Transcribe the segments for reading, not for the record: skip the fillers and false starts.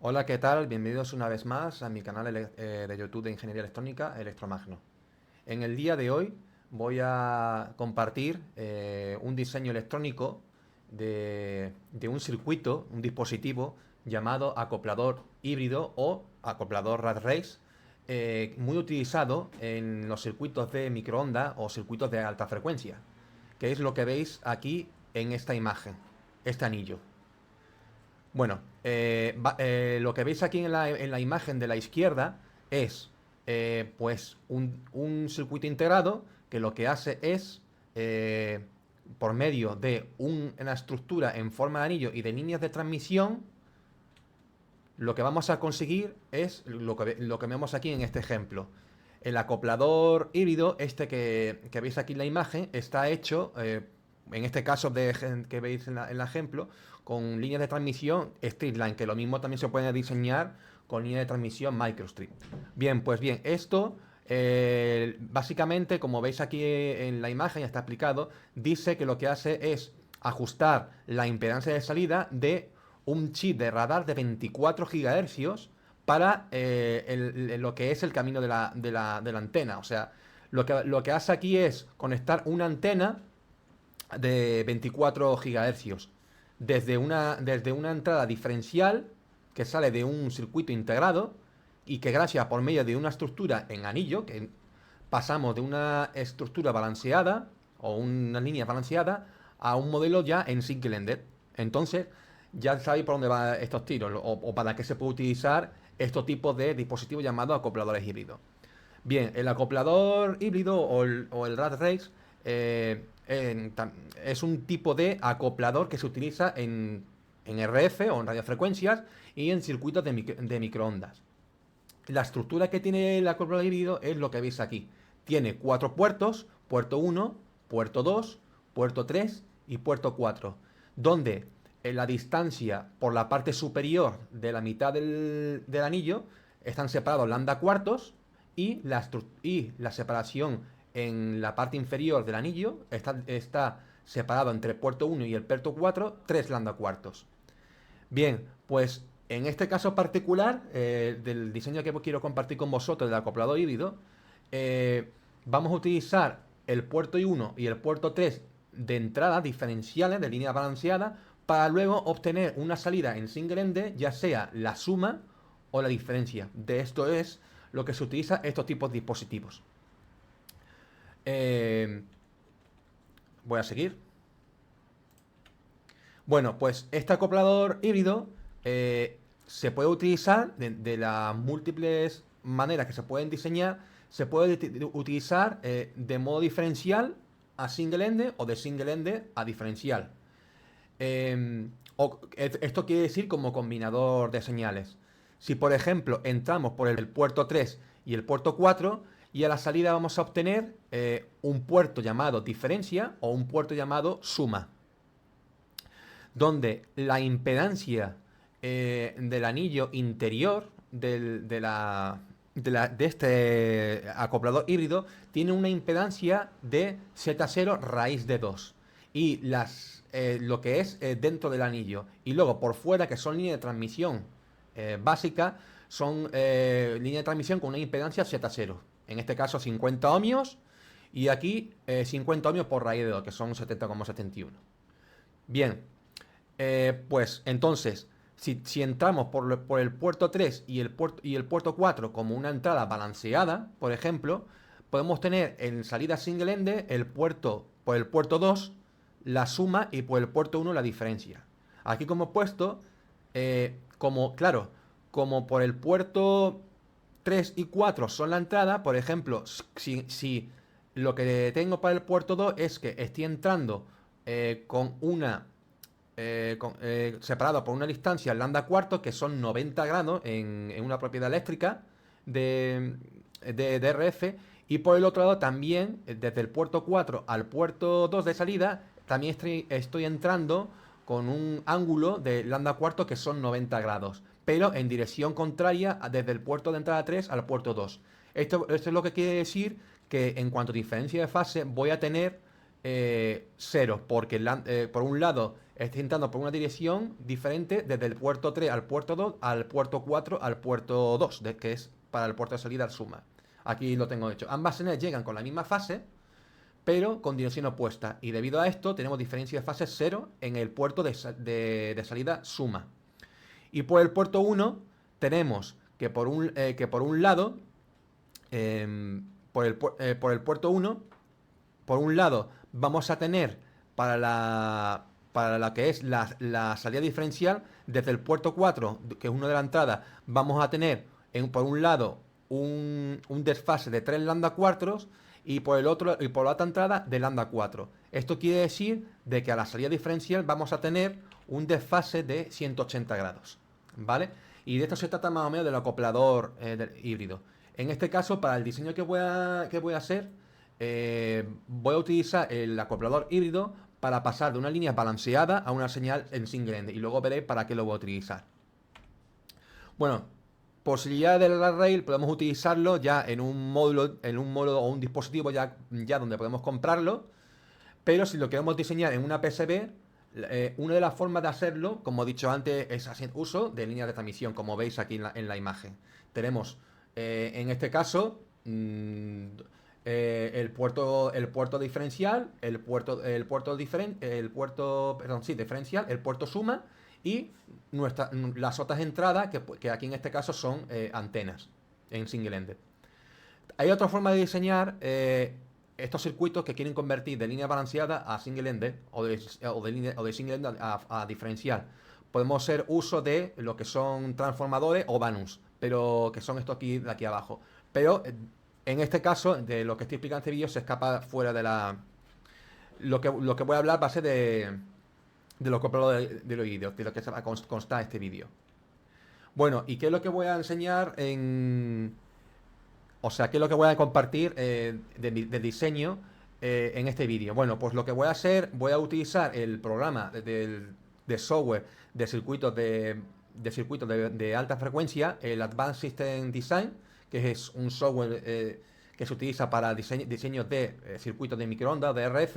Hola, ¿qué tal? Bienvenidos una vez más a mi canal de YouTube de Ingeniería Electrónica, Electromagno. En el día de hoy voy a compartir un diseño electrónico de un circuito, un dispositivo llamado acoplador híbrido o acoplador Rat Race, muy utilizado en los circuitos de microondas o circuitos de alta frecuencia, que es lo que veis aquí en esta imagen, este anillo. Bueno, lo que veis aquí en la imagen de la izquierda es pues un circuito integrado que lo que hace es, por medio de una estructura en forma de anillo y de líneas de transmisión, lo que vamos a conseguir es lo que vemos aquí en este ejemplo. El acoplador híbrido, este que veis aquí en la imagen, está hecho, en este caso que veis en el ejemplo, con líneas de transmisión Streetline, que lo mismo también se puede diseñar con líneas de transmisión Microstrip. Bien, pues bien, esto básicamente, como veis aquí en la imagen, ya está explicado, dice que lo que hace es ajustar la impedancia de salida de un chip de radar de 24 GHz para lo que es el camino de la antena. O sea, lo que hace aquí es conectar una antena de 24 GHz desde una entrada diferencial que sale de un circuito integrado y que gracias por medio de una estructura en anillo, que pasamos de una estructura balanceada o una línea balanceada a un modelo ya en single-ended. Entonces, ya sabéis por dónde van estos tiros o para qué se puede utilizar estos tipos de dispositivos llamados acopladores híbridos. Bien, el acoplador híbrido o el Rat Race es un tipo de acoplador que se utiliza en RF o en radiofrecuencias y en circuitos de microondas. La estructura que tiene el acoplador híbrido es lo que veis aquí. Tiene cuatro puertos: puerto 1, puerto 2, puerto 3 y puerto 4, donde en la distancia por la parte superior de la mitad del anillo están separados lambda cuartos, y la separación en la parte inferior del anillo está separado entre el puerto 1 y el puerto 4, 3 lambda cuartos. Bien, pues en este caso particular del diseño que quiero compartir con vosotros del acoplador híbrido, eh, vamos a utilizar el puerto 1 y el puerto 3 de entrada diferenciales de línea balanceada para luego obtener una salida en single end, ya sea la suma o la diferencia. De esto es lo que se utiliza estos tipos de dispositivos. Eh, Voy a seguir. Bueno, pues este acoplador híbrido se puede utilizar de las múltiples maneras que se pueden diseñar. Se puede utilizar de modo diferencial a single end o de single end a diferencial. Esto quiere decir como combinador de señales. Si por ejemplo entramos por el puerto 3 y el puerto 4, y a la salida vamos a obtener un puerto llamado diferencia o un puerto llamado suma, donde la impedancia del anillo interior de este acoplador híbrido tiene una impedancia de Z0 raíz de 2. Y lo que es dentro del anillo. Y luego por fuera, que son líneas de transmisión básica, son líneas de transmisión con una impedancia Z0. En este caso 50 ohmios. Y aquí 50 ohmios por raíz de 2, que son 70,71. Bien, pues entonces, si entramos por el puerto 3 y el puerto 4 como una entrada balanceada, por ejemplo, podemos tener en salida single end por el puerto 2 la suma y por el puerto 1 la diferencia. Aquí como he puesto, claro, como por el puerto 3 y 4 son la entrada, por ejemplo, si lo que tengo para el puerto 2 es que estoy entrando con una separado por una distancia lambda cuarto, que son 90 grados en una propiedad eléctrica de RF, y por el otro lado también, desde el puerto 4 al puerto 2 de salida, también estoy entrando con un ángulo de lambda cuarto que son 90 grados, pero en dirección contraria desde el puerto de entrada 3 al puerto 2. Esto es lo que quiere decir que en cuanto a diferencia de fase voy a tener 0, porque por un lado estoy entrando por una dirección diferente desde el puerto 3 al puerto 2, al puerto 4 al puerto 2, que es para el puerto de salida al suma. Aquí lo tengo hecho. Ambas señales llegan con la misma fase, pero con dirección opuesta. Y debido a esto tenemos diferencia de fase 0 en el puerto de salida suma. Y por el puerto 1 tenemos que por un lado, por el puerto 1, por un lado vamos a tener para la que es la salida diferencial, desde el puerto 4, que es uno de la entrada, vamos a tener por un lado un desfase de 3 lambda cuartos y por el otro y por la otra entrada de lambda 4. Esto quiere decir de que a la salida diferencial vamos a tener un desfase de 180 grados, ¿vale? Y de esto se trata más o menos del acoplador híbrido. En este caso, para el diseño que voy a hacer, voy a utilizar el acoplador híbrido para pasar de una línea balanceada a una señal en single end, y luego veréis para qué lo voy a utilizar. Bueno, posibilidad del array podemos utilizarlo ya en un módulo o un dispositivo ya donde podemos comprarlo, pero si lo queremos diseñar en una PCB, una de las formas de hacerlo, como he dicho antes, es haciendo uso de líneas de transmisión, como veis aquí en la imagen. Tenemos, en este caso, el puerto diferencial, diferencial, el puerto suma y las otras entradas que aquí en este caso son antenas en single ended. Hay otra forma de diseñar estos circuitos que quieren convertir de línea balanceada a single ended o de single ended a diferencial. Podemos hacer uso de lo que son transformadores o BANUS, pero que son estos aquí de aquí abajo. Pero en este caso, de lo que estoy explicando en este vídeo, se escapa fuera de la... Lo que voy a hablar va a ser de lo que hablo de los vídeos, de lo que va a constar este vídeo. Bueno, ¿y qué es lo que voy a enseñar en... O sea, qué es lo que voy a compartir de diseño en este vídeo? Bueno, pues lo que voy a hacer, voy a utilizar el programa de software de circuitos de alta frecuencia, el Advanced System Design, que es un software que se utiliza para diseños de circuitos de microondas, de RF.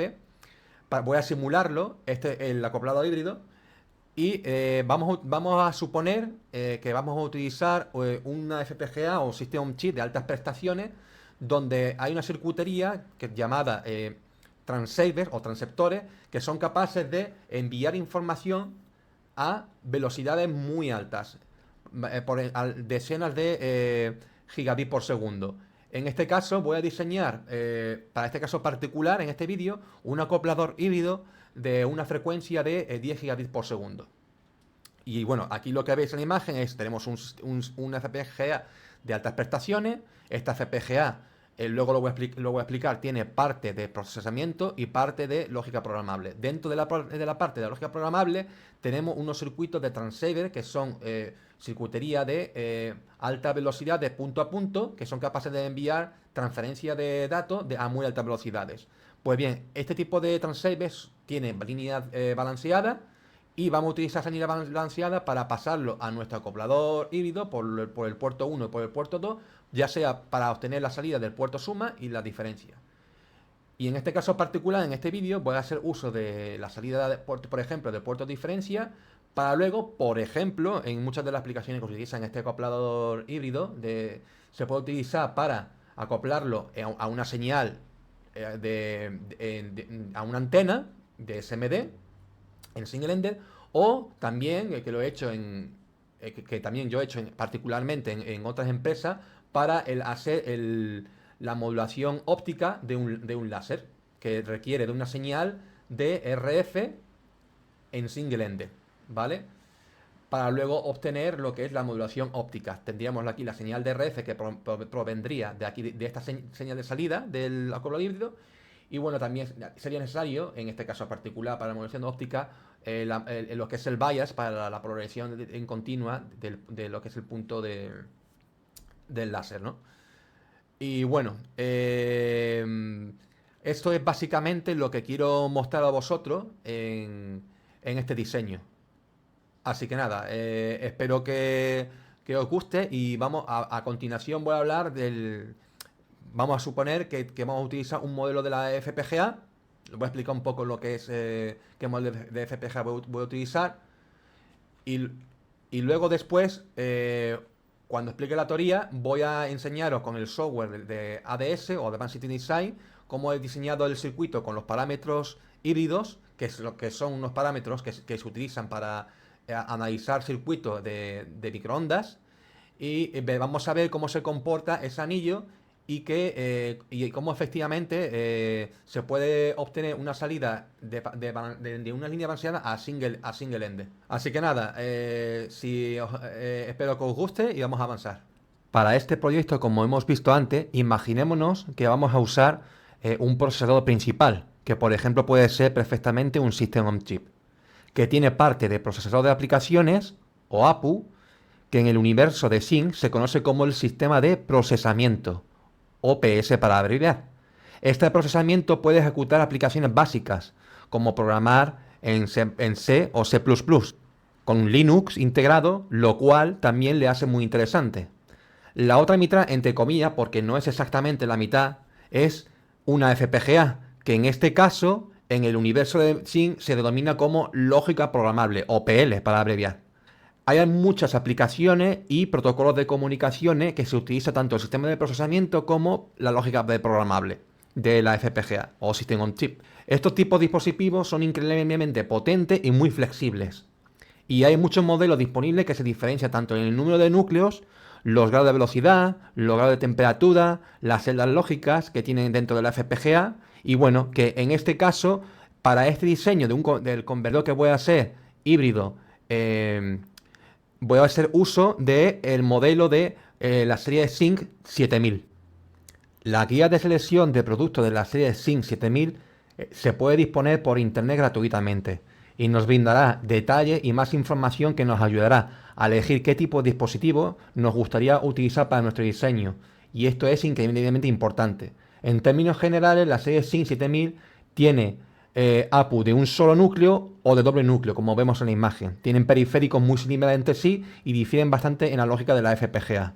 Voy a simularlo, el acoplado híbrido, y vamos a suponer que vamos a utilizar una FPGA o System on Chip de altas prestaciones, donde hay una circuitería llamada transceivers o transceptores, que son capaces de enviar información a velocidades muy altas, decenas de gigabits por segundo. En este caso voy a diseñar, para este caso particular, en este vídeo, un acoplador híbrido de una frecuencia de 10 gigabits por segundo. Y bueno, aquí lo que veis en la imagen es, tenemos una FPGA de altas prestaciones. Esta FPGA, luego lo voy a explicar, tiene parte de procesamiento y parte de lógica programable. Dentro de la parte de la lógica programable tenemos unos circuitos de transceiver, que son circuitería de alta velocidad de punto a punto, que son capaces de enviar transferencia de datos a muy altas velocidades. Pues bien, este tipo de transceivers tiene líneas balanceadas, y vamos a utilizar esa línea balanceada para pasarlo a nuestro acoplador híbrido por el puerto 1 y por el puerto 2, ya sea para obtener la salida del puerto suma y la diferencia. Y en este caso particular, en este vídeo, voy a hacer uso de la salida, por ejemplo, del puerto de diferencia, para luego, por ejemplo, en muchas de las aplicaciones que se utilizan este acoplador híbrido, se puede utilizar para acoplarlo a una señal, a una antena de SMD, en single ended, o también, que lo he hecho que también yo he hecho particularmente en otras empresas, para hacer la modulación óptica de un láser, que requiere de una señal de RF en single ended, ¿vale? Para luego obtener lo que es la modulación óptica. Tendríamos aquí la señal de RF que provendría de aquí, de esta señal de salida del acoplador híbrido. Y bueno, también sería necesario, en este caso particular para la modulación óptica, lo que es el bias para la progresión en continua de lo que es el punto del láser, ¿no? Y bueno, esto es básicamente lo que quiero mostrar a vosotros en este diseño. Así que nada, espero que os guste, y vamos a continuación voy a hablar Vamos a suponer que vamos a utilizar un modelo de la FPGA voy a explicar un poco lo que es, qué modelo de FPGA voy a utilizar. Y, y luego después, cuando explique la teoría, voy a enseñaros con el software de ADS o Advanced Design cómo he diseñado el circuito con los parámetros híbridos, que, es lo que son unos parámetros que se utilizan para analizar circuitos de microondas. Y vamos a ver cómo se comporta ese anillo y cómo efectivamente se puede obtener una salida de una línea balanceada a single end. Así que nada, espero que os guste y vamos a avanzar. Para este proyecto, como hemos visto antes, imaginémonos que vamos a usar un procesador principal, que por ejemplo puede ser perfectamente un System on Chip, que tiene parte de procesador de aplicaciones o APU, que en el universo de Sync se conoce como el sistema de procesamiento, OPS para abreviar. Este procesamiento puede ejecutar aplicaciones básicas, como programar en C o C++, con un Linux integrado, lo cual también le hace muy interesante. La otra mitad, entre comillas, porque no es exactamente la mitad, es una FPGA, que en este caso, en el universo de Sync, se denomina como lógica programable, o PL para abreviar. Hay muchas aplicaciones y protocolos de comunicaciones que se utiliza tanto el sistema de procesamiento como la lógica de programable de la FPGA o System on Chip. Estos tipos de dispositivos son increíblemente potentes y muy flexibles. Y hay muchos modelos disponibles que se diferencian tanto en el número de núcleos, los grados de velocidad, los grados de temperatura, las celdas lógicas que tienen dentro de la FPGA. Y bueno, que en este caso, para este diseño del convertidor que voy a hacer híbrido, voy a hacer uso del modelo de la serie Sync 7000. La guía de selección de productos de la serie Sync 7000 se puede disponer por internet gratuitamente y nos brindará detalles y más información que nos ayudará a elegir qué tipo de dispositivo nos gustaría utilizar para nuestro diseño. Y esto es increíblemente importante. En términos generales, la serie Sync 7000 tiene APU de un solo núcleo o de doble núcleo, como vemos en la imagen. Tienen periféricos muy similares entre sí y difieren bastante en la lógica de la FPGA.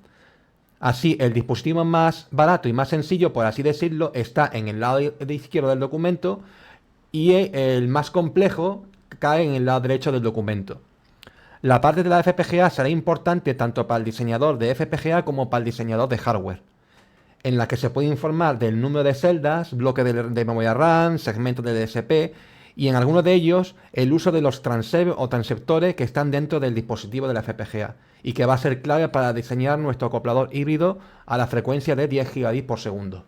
Así, el dispositivo más barato y más sencillo, por así decirlo, está en el lado de izquierdo del documento y el más complejo cae en el lado derecho del documento. La parte de la FPGA será importante tanto para el diseñador de FPGA como para el diseñador de hardware, en la que se puede informar del número de celdas, bloques de memoria RAM, segmentos de DSP y en algunos de ellos el uso de los transceivers o transceptores que están dentro del dispositivo de la FPGA y que va a ser clave para diseñar nuestro acoplador híbrido a la frecuencia de 10 gigabits por segundo.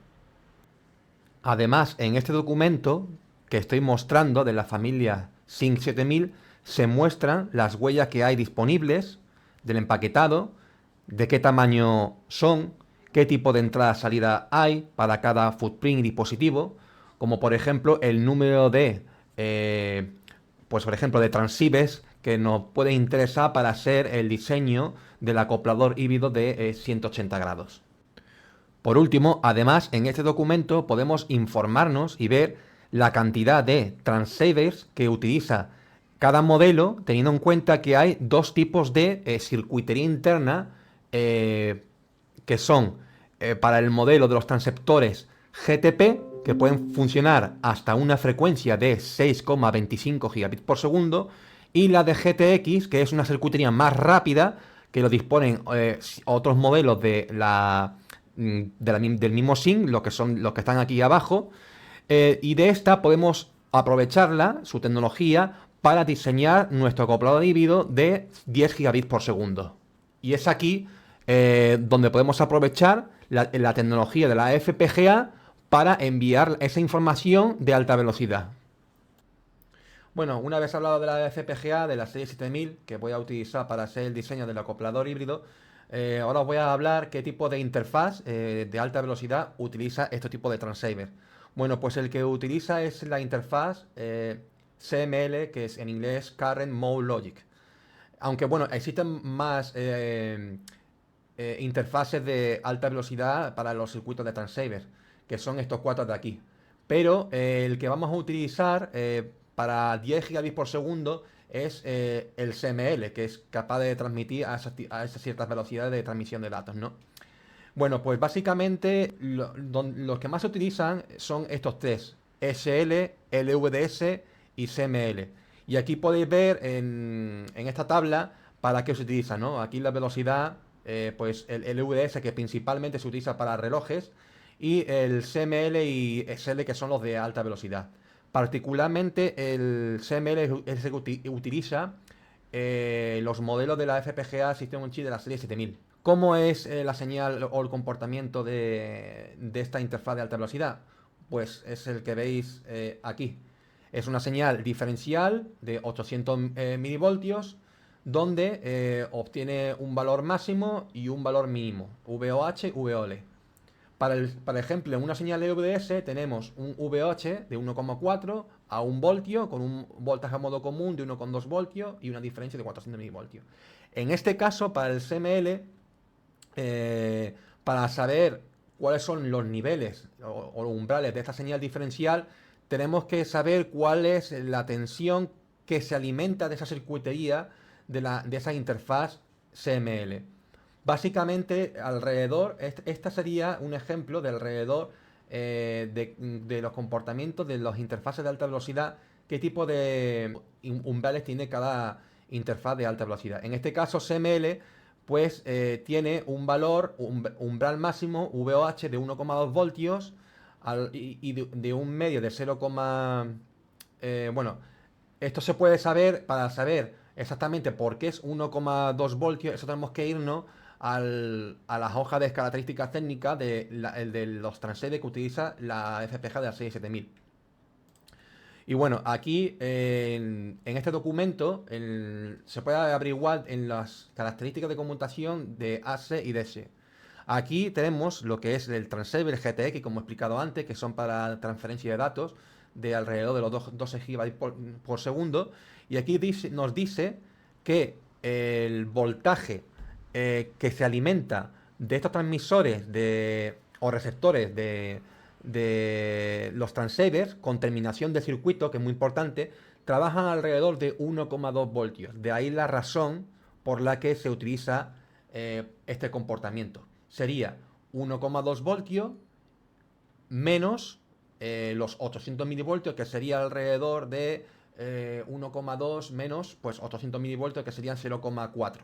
Además, en este documento que estoy mostrando de la familia Sync 7000 se muestran las huellas que hay disponibles del empaquetado, de qué tamaño son, qué tipo de entrada-salida hay para cada footprint y dispositivo, como por ejemplo el número de, pues por ejemplo, de transceivers que nos puede interesar para hacer el diseño del acoplador híbrido de 180 grados. Por último, además, en este documento podemos informarnos y ver la cantidad de transceivers que utiliza cada modelo, teniendo en cuenta que hay dos tipos de circuitería interna que son para el modelo de los transceptores GTP, que pueden funcionar hasta una frecuencia de 6,25 gigabits por segundo, y la de GTX, que es una circuitería más rápida, que lo disponen otros modelos del mismo SYNC, los que son los que están aquí abajo, y de esta podemos aprovecharla, su tecnología, para diseñar nuestro acoplador híbrido de 10 gigabits por segundo. Y es aquí donde podemos aprovechar la tecnología de la FPGA para enviar esa información de alta velocidad. Bueno, una vez hablado de la FPGA, de la serie 7000, que voy a utilizar para hacer el diseño del acoplador híbrido, ahora os voy a hablar qué tipo de interfaz de alta velocidad utiliza este tipo de transceiver. Bueno, pues el que utiliza es la interfaz CML, que es en inglés Current Mode Logic. Aunque bueno, existen más interfaces de alta velocidad para los circuitos de transceiver, que son estos cuatro de aquí. Pero el que vamos a utilizar para 10 gigabits por segundo es el CML, que es capaz de transmitir a esas ciertas velocidades de transmisión de datos, ¿no? Bueno, pues básicamente los que más se utilizan son estos tres. SL, LVDS y CML. Y aquí podéis ver en esta tabla para qué se utiliza, ¿no? Aquí la velocidad, pues el LVDS que principalmente se utiliza para relojes y el CML y SL que son los de alta velocidad. Particularmente el CML es el que utiliza los modelos de la FPGA System on Chip de la serie 7000. ¿Cómo es la señal o el comportamiento de esta interfaz de alta velocidad? Pues es el que veis aquí. Es una señal diferencial de 800 milivoltios donde obtiene un valor máximo y un valor mínimo, VOH, VOL. Para ejemplo, en una señal LVDS tenemos un VOH de 1,4 a 1 voltio con un voltaje a modo común de 1,2 voltios y una diferencia de 400 milivoltios. En este caso, para el CML, para saber cuáles son los niveles o umbrales de esta señal diferencial, tenemos que saber cuál es la tensión que se alimenta de esa circuitería de esa interfaz CML. Básicamente, alrededor, esta sería un ejemplo de alrededor de los comportamientos de las interfaces de alta velocidad, qué tipo de umbrales tiene cada interfaz de alta velocidad. En este caso, CML, pues tiene un valor, umbral máximo, VOH de 1,2 voltios y de un medio de 0, bueno, esto se puede saber para saber exactamente por qué es 1,2 voltios. Eso tenemos que irnos a las hojas de características técnicas de los transceivers que utiliza la FPGA de la serie 7000. Y bueno, aquí en este documento se puede averiguar en las características de conmutación de AC y DC. Aquí tenemos lo que es el transceiver GTX, como he explicado antes, que son para transferencia de datos de alrededor de los 12 GB por segundo. Y aquí nos dice que el voltaje que se alimenta de estos transmisores o receptores de los transceivers con terminación de circuito, que es muy importante, trabajan alrededor de 1,2 voltios. De ahí la razón por la que se utiliza este comportamiento. Sería 1,2 voltios menos los 800 milivoltios, que sería alrededor de 1,2 menos pues 800 milivoltios, que serían 0,4.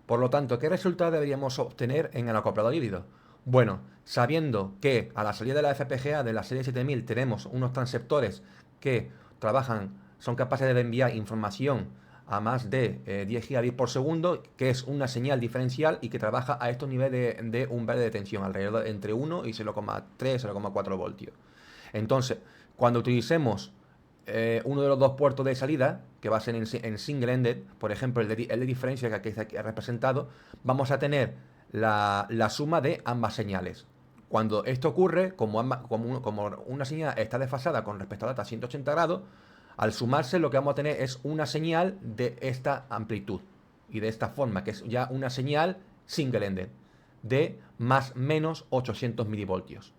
Por lo tanto, ¿qué resultado deberíamos obtener en el acoplador híbrido? Bueno, sabiendo que a la salida de la FPGA de la serie 7000 tenemos unos transceptores que son capaces de enviar información a más de 10 gigabits por segundo, que es una señal diferencial y que trabaja a estos niveles de umbral de tensión, alrededor entre 1 y 0,3, 0,4 voltios. Entonces, cuando utilicemos uno de los dos puertos de salida, que va a ser en single-ended, por ejemplo, el de diferencia que aquí ha representado, vamos a tener la suma de ambas señales. Cuando esto ocurre, como una señal está desfasada con respecto a la data a 180 grados, al sumarse lo que vamos a tener es una señal de esta amplitud y de esta forma, que es ya una señal single-ended de más menos 800 milivoltios.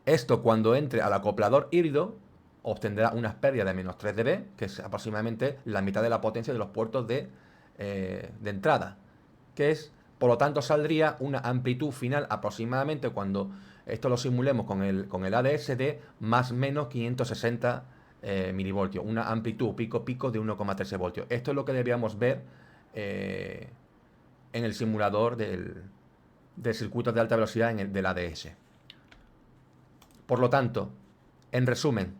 Esto, cuando entre al acoplador híbrido, obtendrá unas pérdidas de menos 3 dB, que es aproximadamente la mitad de la potencia de los puertos de entrada, que es, por lo tanto, saldría una amplitud final aproximadamente, cuando esto lo simulemos con el ADS, de más o menos 560 milivoltios, una amplitud pico de 1,13 voltios. Esto es lo que debíamos ver en el simulador del circuito de alta velocidad del ADS. Por lo tanto, en resumen,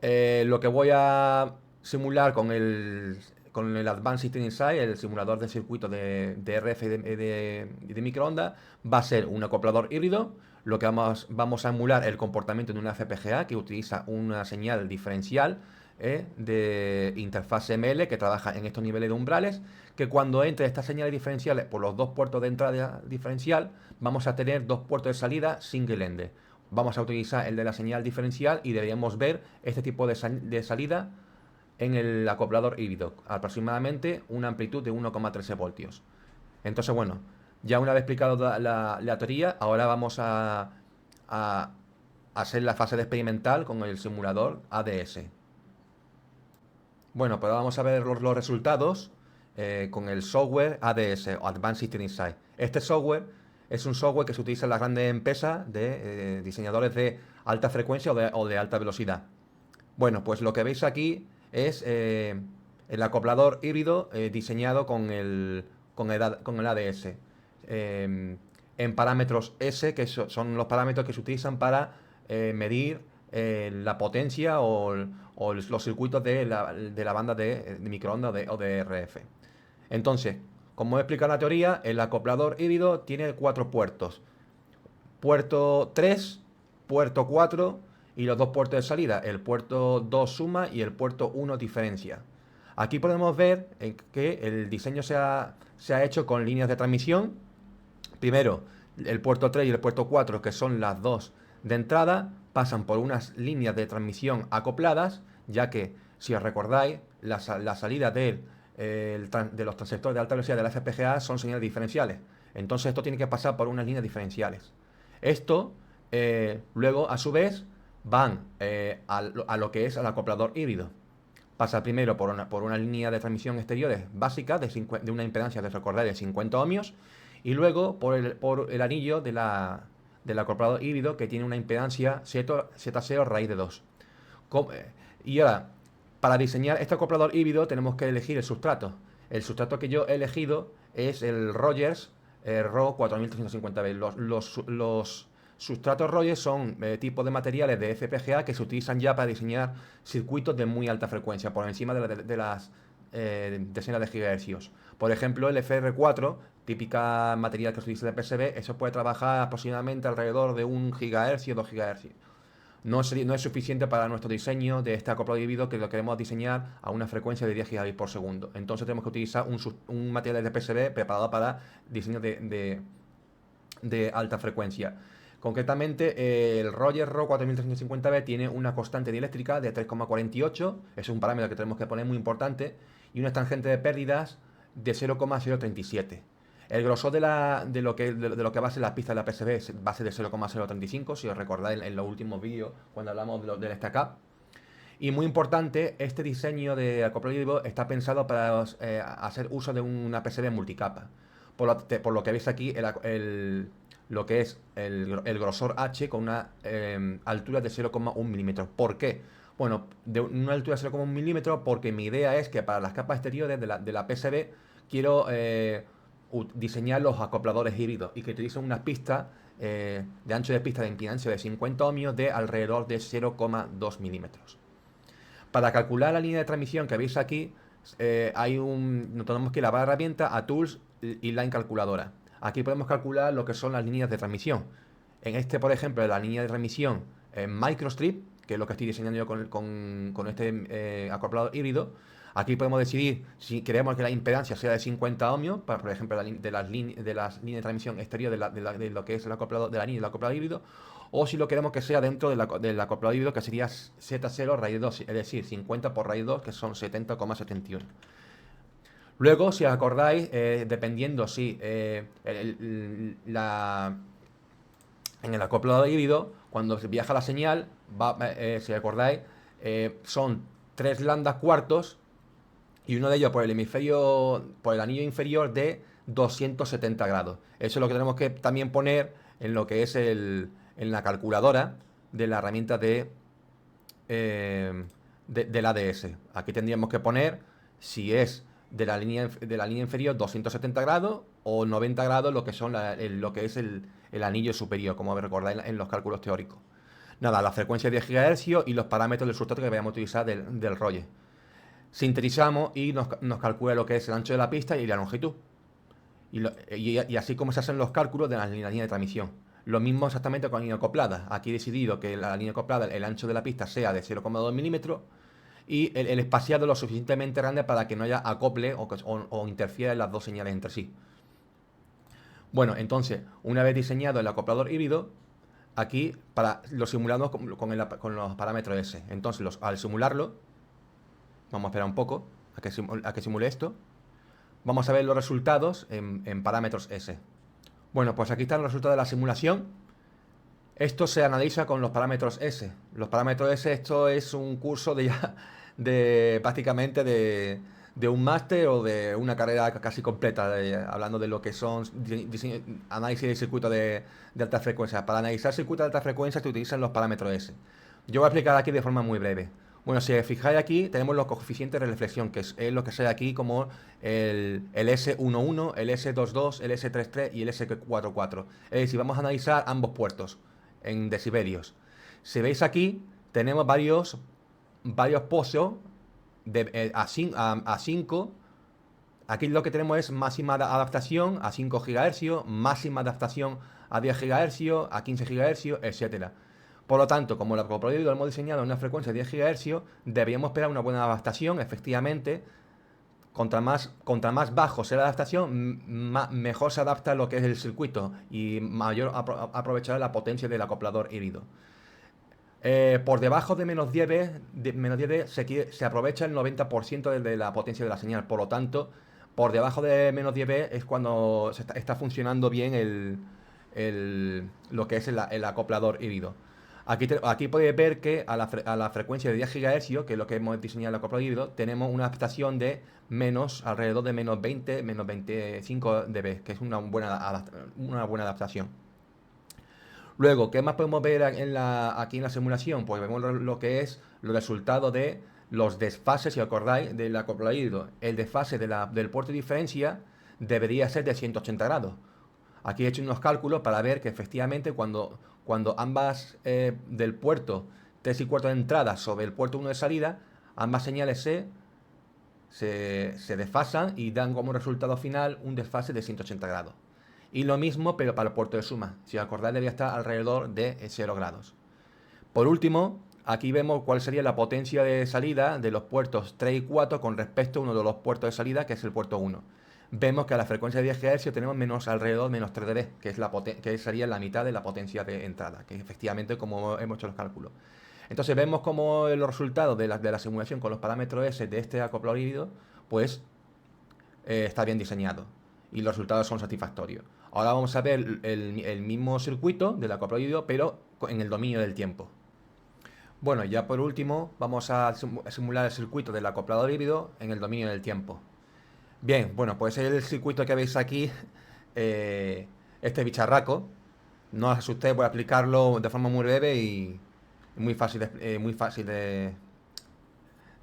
lo que voy a simular con el Advanced System Insight, el simulador de circuitos de RF y de microondas, va a ser un acoplador híbrido. Lo que vamos a emular el comportamiento de una FPGA que utiliza una señal diferencial de interfaz ML que trabaja en estos niveles de umbrales, que cuando entre estas señales diferenciales por los dos puertos de entrada diferencial, vamos a tener dos puertos de salida single-ended. Vamos a utilizar el de la señal diferencial y deberíamos ver este tipo de salida en el acoplador híbrido, aproximadamente una amplitud de 1,13 voltios. Entonces, bueno, ya una vez explicado la teoría, ahora vamos a hacer la fase de experimental con el simulador ADS. Bueno, pues vamos a ver los resultados con el software ADS, o Advanced System Insight. Este software es un software que se utiliza en las grandes empresas de diseñadores de alta frecuencia o de alta velocidad. Bueno, pues lo que veis aquí es el acoplador híbrido diseñado con el ADS. En parámetros S, que son los parámetros que se utilizan para medir la potencia o los circuitos de la banda de microondas o de RF. Entonces, como he explicado en la teoría, el acoplador híbrido tiene 4 puertos. Puerto 3, puerto 4 y los 2 puertos de salida. El puerto 2 suma y el puerto 1 diferencia. Aquí podemos ver que el diseño se ha hecho con líneas de transmisión. Primero, el puerto 3 y el puerto 4, que son las dos de entrada, pasan por unas líneas de transmisión acopladas, ya que, si os recordáis, la salida de los transistores de alta velocidad de la FPGA son señales diferenciales. Entonces esto tiene que pasar por unas líneas diferenciales. Esto, luego, a su vez, van a lo que es el acoplador híbrido. Pasa primero por una línea de transmisión exteriores básica de una impedancia, de recordar, de 50 ohmios, y luego por el anillo del acoplador híbrido, que tiene una impedancia Z0 raíz de 2. Y ahora, para diseñar este acoplador híbrido tenemos que elegir el sustrato. El sustrato que yo he elegido es el Rogers RO 4350B. Los sustratos Rogers son tipos de materiales de FPGA que se utilizan ya para diseñar circuitos de muy alta frecuencia, por encima de las decenas de gigahercios. Por ejemplo, el FR4, típica material que se utiliza de PCB, eso puede trabajar aproximadamente alrededor de 1 GHz o 2 GHz. No es suficiente para nuestro diseño de este acoplado híbrido, que lo queremos diseñar a una frecuencia de 10 gigabits por segundo. Entonces tenemos que utilizar un material de PCB preparado para diseño de alta frecuencia. Concretamente, el Rogers RO 4350B tiene una constante dieléctrica de 3,48, es un parámetro que tenemos que poner muy importante, y una tangente de pérdidas de 0,037. El grosor de lo que va a ser la pista de la PCB va a ser de 0,035, si os recordáis en los últimos vídeos cuando hablamos del stack up. Y muy importante, este diseño de acoplado híbrido está pensado para hacer uso de una PCB multicapa. Por lo que veis aquí, lo que es el grosor H con una altura de 0,1 milímetros. ¿Por qué? Bueno, de una altura de 0,1 milímetros porque mi idea es que para las capas exteriores de la PCB quiero diseñar los acopladores híbridos y que utilicen unas pistas de ancho de pista de impedancia de 50 ohmios de alrededor de 0,2 milímetros. Para calcular la línea de transmisión que veis aquí, nos tenemos que ir a la herramienta, a Tools y Line Calculadora. Aquí podemos calcular lo que son las líneas de transmisión. En este, por ejemplo, la línea de transmisión Microstrip, que es lo que estoy diseñando yo con este acoplador híbrido. Aquí podemos decidir si queremos que la impedancia sea de 50 ohmios, por ejemplo, de las líneas de transmisión exterior de lo que es el acoplado, de la línea del acoplado híbrido, o si lo queremos que sea dentro del acoplado híbrido, que sería Z0 raíz de 2, es decir, 50 por raíz de 2, que son 70,71. Luego, si os acordáis, dependiendo si en el acoplado híbrido, cuando viaja la señal, si os acordáis, son 3 lambdas cuartos y uno de ellos por el anillo inferior de 270 grados. Eso es lo que tenemos que también poner en lo que es en la calculadora de la herramienta del ADS. Aquí tendríamos que poner si es de la línea inferior 270 grados o 90 grados lo que es el anillo superior, como recordáis en los cálculos teóricos. Nada, la frecuencia de GHz y los parámetros del sustrato que vayamos a utilizar del Rogers. Sintetizamos y nos calcula lo que es el ancho de la pista y la longitud. Y así como se hacen los cálculos de la línea de transmisión. Lo mismo exactamente con la línea acoplada. Aquí he decidido que la línea acoplada, el ancho de la pista sea de 0,2 milímetros y el espaciado lo suficientemente grande para que no haya acople o interfiera en las dos señales entre sí. Bueno, entonces, una vez diseñado el acoplador híbrido, aquí lo simulamos con los parámetros S. Entonces, al simularlo, vamos a esperar un poco a que simule esto. Vamos a ver los resultados en parámetros S. Bueno, pues aquí están los resultados de la simulación. Esto se analiza con los parámetros S. Los parámetros S, esto es un curso prácticamente de de un máster o de una carrera casi completa, hablando de lo que son análisis de circuito de alta frecuencia. Para analizar circuitos de alta frecuencia se utilizan los parámetros S. Yo voy a explicar aquí de forma muy breve. Bueno, si os fijáis aquí, tenemos los coeficientes de reflexión, que es lo que sale aquí como el S11, el S22, el S33 y el S44. Es decir, vamos a analizar ambos puertos en decibelios. Si veis aquí, tenemos varios pozos a 5. Aquí lo que tenemos es máxima adaptación a 5 GHz, máxima adaptación a 10 GHz, a 15 GHz, etcétera. Por lo tanto, como el acoplado lo hemos diseñado en una frecuencia de 10 GHz, deberíamos esperar una buena adaptación, efectivamente. Contra más bajo sea la adaptación, mejor se adapta lo que es el circuito y mayor aprovechará la potencia del acoplador híbrido. Por debajo de menos 10 dB se aprovecha el 90% de la potencia de la señal. Por lo tanto, por debajo de menos 10 dB es cuando está funcionando bien lo que es el acoplador híbrido. Aquí podéis ver que a la frecuencia de 10 GHz, que es lo que hemos diseñado el acoplador híbrido, tenemos una adaptación de alrededor de menos 20, menos 25 dB, que es una buena adaptación. Luego, ¿qué más podemos ver aquí en la simulación? Pues vemos lo que es los resultados de los desfases, si os acordáis, del acoplador híbrido. El desfase del puerto de diferencia debería ser de 180 grados. Aquí he hecho unos cálculos para ver que efectivamente cuando ambas del puerto 3 y cuarto de entrada sobre el puerto 1 de salida, ambas señales se desfasan y dan como resultado final un desfase de 180 grados. Y lo mismo, pero para el puerto de suma. Si os acordáis, debería estar alrededor de 0 grados. Por último, aquí vemos cuál sería la potencia de salida de los puertos 3 y 4 con respecto a uno de los puertos de salida, que es el puerto 1. Vemos que a la frecuencia de 10 GHz tenemos alrededor de menos 3 dB, que sería la mitad de la potencia de entrada, que es efectivamente como hemos hecho los cálculos. Entonces vemos como los resultados de la simulación con los parámetros S de este acoplador híbrido, pues está bien diseñado y los resultados son satisfactorios. Ahora vamos a ver el mismo circuito del acoplador híbrido, pero en el dominio del tiempo. Bueno, ya por último vamos a simular el circuito del acoplador híbrido en el dominio del tiempo. Bien, bueno, pues el circuito que veis aquí, este bicharraco, no os asustéis, voy a explicarlo de forma muy breve y muy fácil de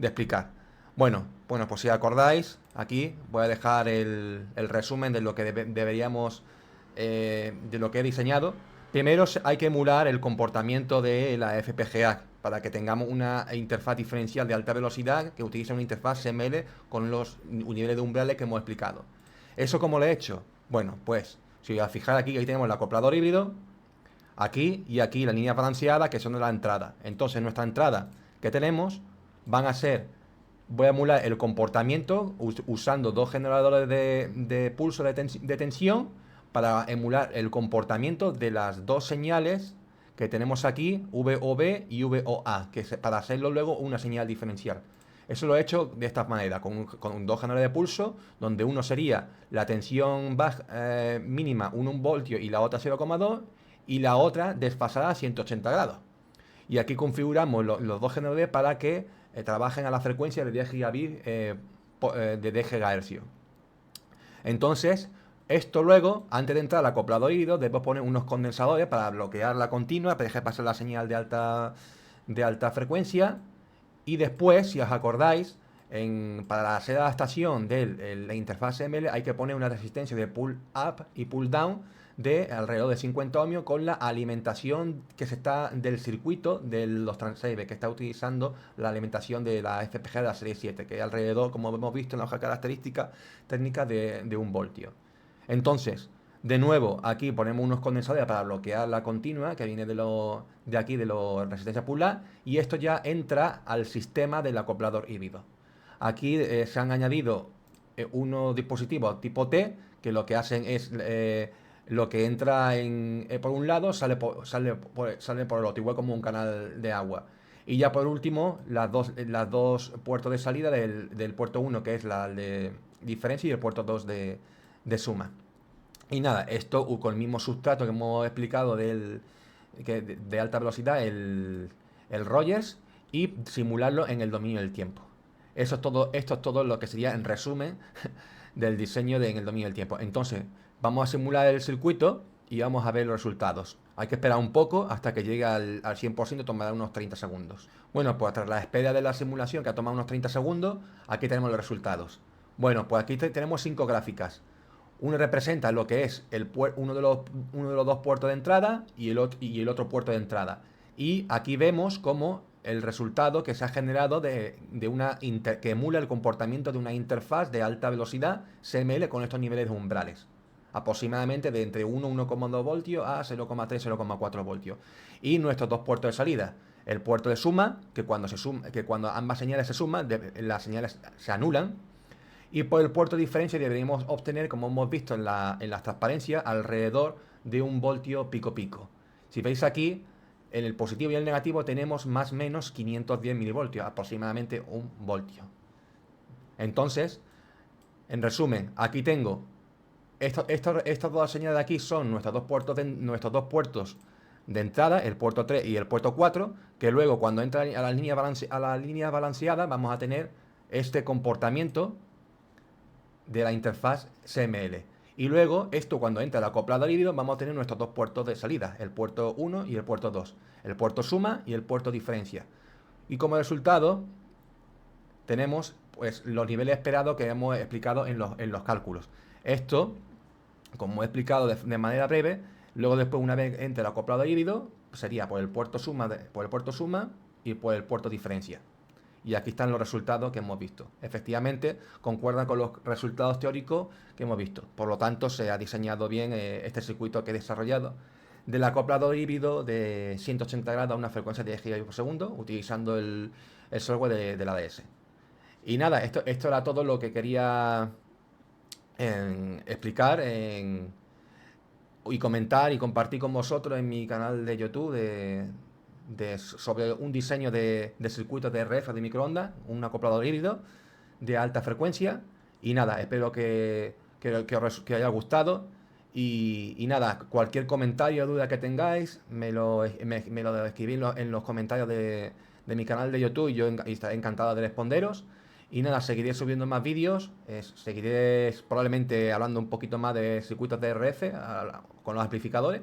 explicar. Bueno, pues si acordáis, aquí voy a dejar el resumen de lo que deberíamos, de lo que he diseñado. Primero hay que emular el comportamiento de la FPGA para que tengamos una interfaz diferencial de alta velocidad que utiliza una interfaz CML con los niveles de umbrales que hemos explicado. ¿Eso cómo lo he hecho? Bueno, pues si os fijáis aquí tenemos el acoplador híbrido, aquí y aquí la línea balanceada que son de la entrada. Entonces nuestra entrada que tenemos van a ser, voy a emular el comportamiento usando dos generadores de pulso de tensión para emular el comportamiento de las dos señales que tenemos aquí, VOB y VOA, para hacerlo luego una señal diferencial. Eso lo he hecho de esta manera, con dos generadores de pulso, donde uno sería la tensión mínima 1 voltio y la otra 0,2, y la otra desfasada a 180 grados. Y aquí configuramos los dos generadores para que trabajen a la frecuencia de 10 gigabits de 10 GHz. Entonces, esto luego, antes de entrar al acoplador híbrido, debemos poner unos condensadores para bloquear la continua, para dejar pasar la señal de alta frecuencia. Y después, si os acordáis, para hacer la adaptación de la interfaz ML hay que poner una resistencia de pull up y pull down de alrededor de 50 ohmios con la alimentación del circuito de los transceivers, que está utilizando la alimentación de la FPGA de la serie 7, que es alrededor, como hemos visto en la hoja característica técnica, de 1 voltio. Entonces, de nuevo, aquí ponemos unos condensadores para bloquear la continua que viene de aquí de la resistencia pull-up, y esto ya entra al sistema del acoplador híbrido. Aquí se han añadido unos dispositivos tipo T que lo que hacen es lo que entra por un lado sale por el otro, igual como un canal de agua. Y ya por último, las dos puertos de salida del puerto 1, que es la de diferencia, y el puerto 2 de suma. Y nada, esto con el mismo sustrato que hemos explicado de alta velocidad, el Rogers, y simularlo en el dominio del tiempo. Esto es todo lo que sería en resumen del diseño en el dominio del tiempo. Entonces, vamos a simular el circuito y vamos a ver los resultados. Hay que esperar un poco hasta que llegue al 100%, tomará unos 30 segundos. Bueno, pues tras la espera de la simulación, que ha tomado unos 30 segundos, aquí tenemos los resultados. Bueno, pues aquí tenemos 5 gráficas. Uno representa lo que es uno de los dos puertos de entrada y el otro puerto de entrada. Y aquí vemos cómo el resultado que se ha generado que emula el comportamiento de una interfaz de alta velocidad CML con estos niveles de umbrales. Aproximadamente de entre 1, 1,2 voltios a 0,3, 0,4 voltios. Y nuestros dos puertos de salida. El puerto de suma, que cuando ambas señales se suman, las señales se anulan. Y por el puerto de diferencia deberíamos obtener, como hemos visto en las transparencias, alrededor de 1 voltio pico pico. Si veis aquí, en el positivo y el negativo tenemos más o menos 510 milivoltios, aproximadamente 1 voltio. Entonces, en resumen, aquí tengo estas dos señales de aquí son nuestros dos puertos de entrada, el puerto 3 y el puerto 4, que luego cuando entra a la línea balanceada vamos a tener este comportamiento de la interfaz CML. Y luego, esto cuando entra el acoplado híbrido, vamos a tener nuestros dos puertos de salida, el puerto 1 y el puerto 2, el puerto suma y el puerto diferencia. Y como resultado, tenemos pues los niveles esperados que hemos explicado en los cálculos. Esto, como he explicado de manera breve, luego después una vez entre el acoplado híbrido, sería por el puerto suma y por el puerto diferencia. Y aquí están los resultados que hemos visto. Efectivamente, concuerdan con los resultados teóricos que hemos visto. Por lo tanto, se ha diseñado bien este circuito que he desarrollado del acoplado híbrido de 180 grados a una frecuencia de 10 GB por segundo, utilizando el software del ADS. Y nada, esto era todo lo que quería explicar y comentar y compartir con vosotros en mi canal de YouTube sobre un diseño de circuitos de RF de microondas, un acoplador híbrido de alta frecuencia. Y nada, espero que os haya gustado. Y nada, cualquier comentario o duda que tengáis, me lo escribís en los comentarios de mi canal de YouTube y yo estaré encantado de responderos. Y nada, seguiré subiendo más vídeos, seguiré probablemente hablando un poquito más de circuitos de RF con los amplificadores.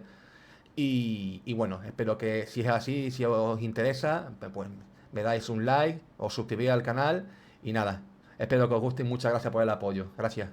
Y bueno, espero que si es así, si os interesa, pues me dais un like, os suscribís al canal y nada, espero que os guste y muchas gracias por el apoyo. Gracias.